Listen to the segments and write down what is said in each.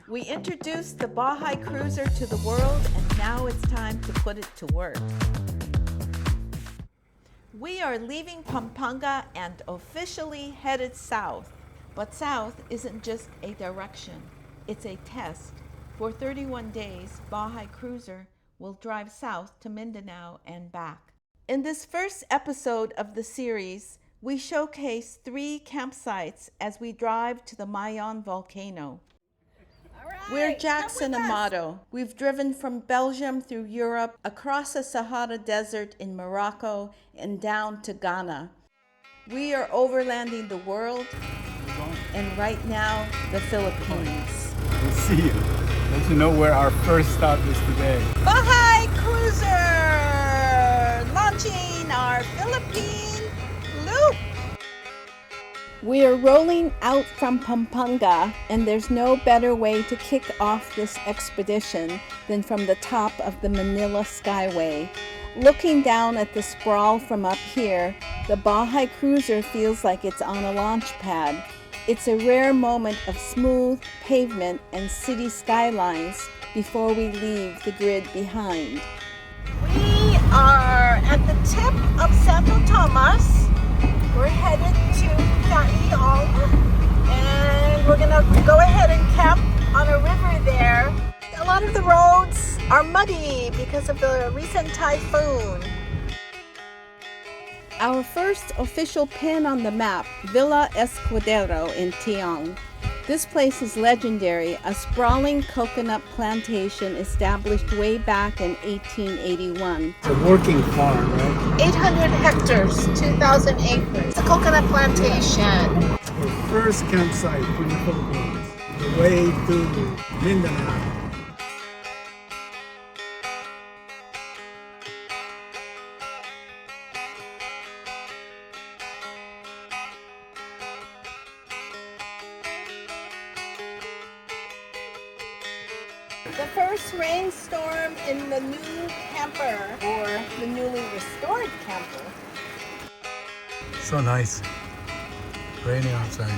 We introduced the Baja Cruiser to the world, and now it's time to put it to work. We are leaving Pampanga and officially headed south. But south isn't just a direction, it's a test. For 31 days, Baja Cruiser will drive south to Mindanao and back. In this first episode of the series, we showcase 3 campsites as we drive to the Mayon Volcano. We're Jax and Amado. We've driven from Belgium through Europe, across the Sahara Desert in Morocco, and down to Ghana. We are overlanding the world, and right now, the Philippines. We'll see you. Let you know where our first stop is today. Baja Cruiser! Launching our Philippine loop! We are rolling out from Pampanga, and there's no better way to kick off this expedition than from the top of the Manila Skyway. Looking down at the sprawl from up here, the Baja Cruiser feels like it's on a launch pad. It's a rare moment of smooth pavement and city skylines before we leave the grid behind. We are at the tip of Santo Tomas. We're headed to Quituinan, and we're gonna go ahead and camp on a river there. A lot of the roads are muddy because of the recent typhoon. Our first official pin on the map, Villa Escudero in Tiong. This place is legendary, a sprawling coconut plantation established way back in 1881. It's a working farm, right? 800 hectares, 2,000 acres. It's a coconut plantation. Our first campsite in the Philippines. The way to Mindanao. The first rainstorm in the new camper, or the newly restored camper. So nice. Raining outside.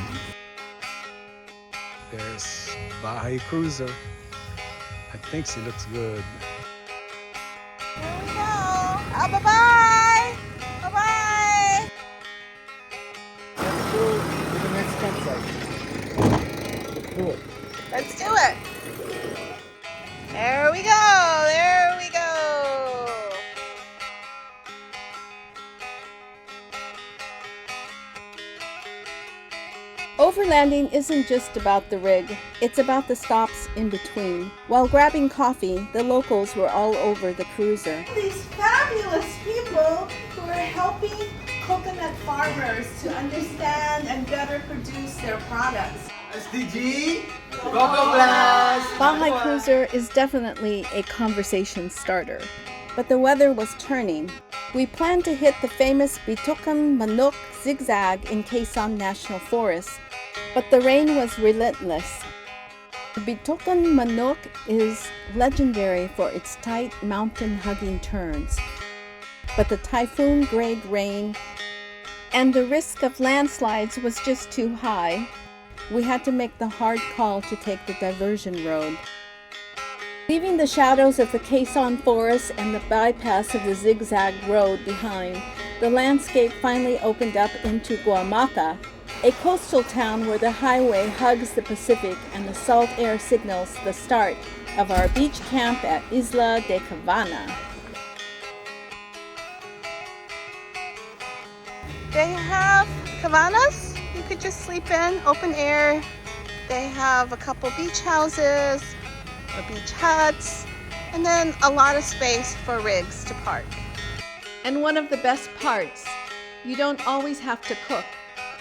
There's Baja Cruiser. I think she looks good. Here we go. Oh, bye-bye. Bye-bye. Let's go to the next campsite. Cool. Let's do it. There we go. There we go. Overlanding isn't just about the rig, it's about the stops in between. While grabbing coffee, the locals were all over the cruiser. These fabulous people who are helping coconut farmers to understand and better produce their products. SDG, Coco Blast! Baja Cruiser is definitely a conversation starter, but the weather was turning. We planned to hit the famous Bitukan Manok zigzag in Quezon National Forest, but the rain was relentless. The Bitukan Manok is legendary for its tight mountain-hugging turns, but the typhoon-grade rain and the risk of landslides was just too high. We had to make the hard call to take the diversion road. Leaving the shadows of the Quezon forest and the bypass of the zigzag road behind, the landscape finally opened up into Guamaca, a coastal town where the highway hugs the Pacific and the salt air signals the start of our beach camp at Casa de Cavana. They have cabanas you could just sleep in, open air. They have a couple beach houses or beach huts, and then a lot of space for rigs to park. And one of the best parts, you don't always have to cook.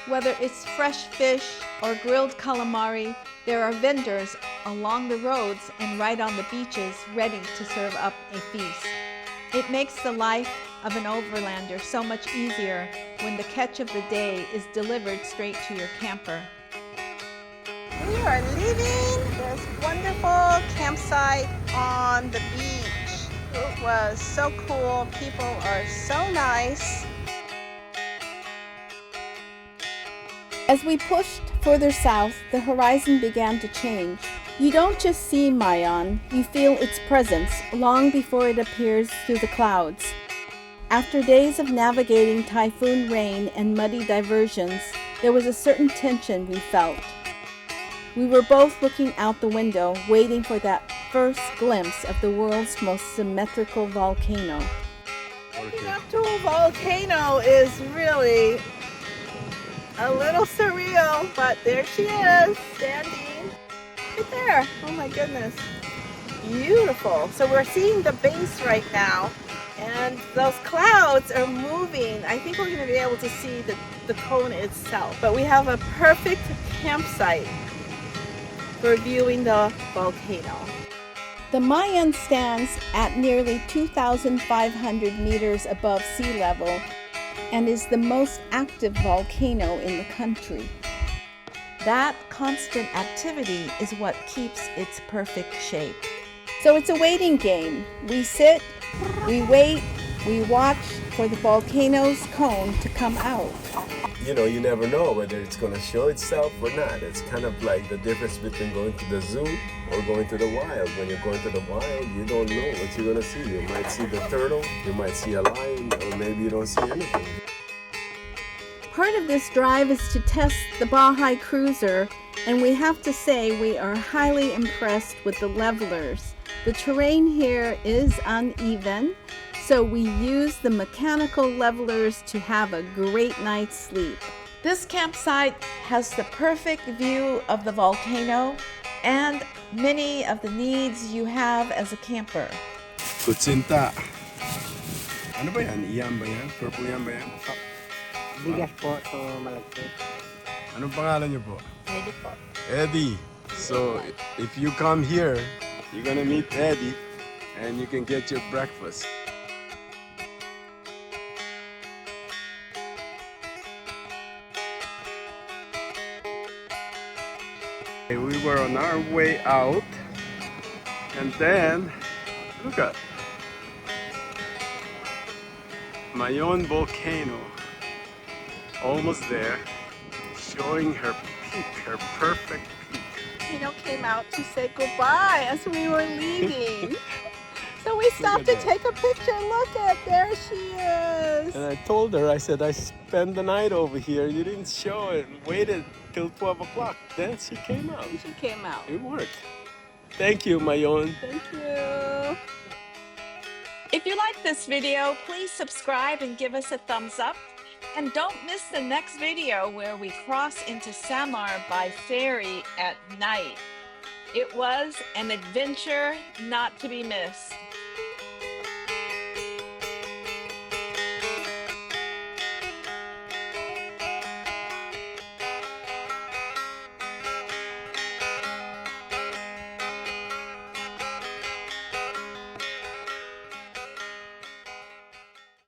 Whether it's fresh fish or grilled calamari, there are vendors along the roads and right on the beaches ready to serve up a feast. It makes the life of an overlander so much easier when the catch of the day is delivered straight to your camper. We are leaving this wonderful campsite on the beach. It was so cool. People are so nice. As we pushed Further south, the horizon began to change. You don't just see Mayon, you feel its presence long before it appears through the clouds. After days of navigating typhoon rain and muddy diversions, there was a certain tension we felt. We were both looking out the window, waiting for that first glimpse of the world's most symmetrical volcano. Waking up to a volcano is really a little surreal, but there she is, standing right there. Oh my goodness. Beautiful. So we're seeing the base right now, and those clouds are moving. I think we're going to be able to see the cone itself. But we have a perfect campsite for viewing the volcano. The Mayon stands at nearly 2,500 meters above sea level and is the most active volcano in the country. That constant activity is what keeps its perfect shape. So it's a waiting game. We sit, we wait, we watch for the volcano's cone to come out. You know, you never know whether it's going to show itself or not. It's kind of like the difference between going to the zoo or going to the wild. When you're going to the wild, you don't know what you're going to see. You might see the turtle, you might see a lion, or maybe you don't see anything. Part of this drive is to test the Baja Cruiser, and we have to say we are highly impressed with the levelers. The terrain here is uneven, so we use the mechanical levelers to have a great night's sleep. This campsite has the perfect view of the volcano and many of the needs you have as a camper. Kutsinta. Ano ba yan? Iyan ba yan? Purple yan ba yan? Bigas po, so malagkit. Anong pangalan niyo po? Pwede po. Eddie. So, if you come here, you're gonna meet Eddie and you can get your breakfast. We were on our way out, and then look at Mayon Volcano, almost there, showing her peak, her perfect peak. Volcano came out to say goodbye as we were leaving. So we stopped to take a picture. Look at, there she is. And I told her, I said, I spent the night over here. You didn't show it. Waited till 12 o'clock. Then she came out. She came out. It worked. Thank you, Mayon. Thank you. If you like this video, please subscribe and give us a thumbs up. And don't miss the next video where we cross into Samar by ferry at night. It was an adventure not to be missed.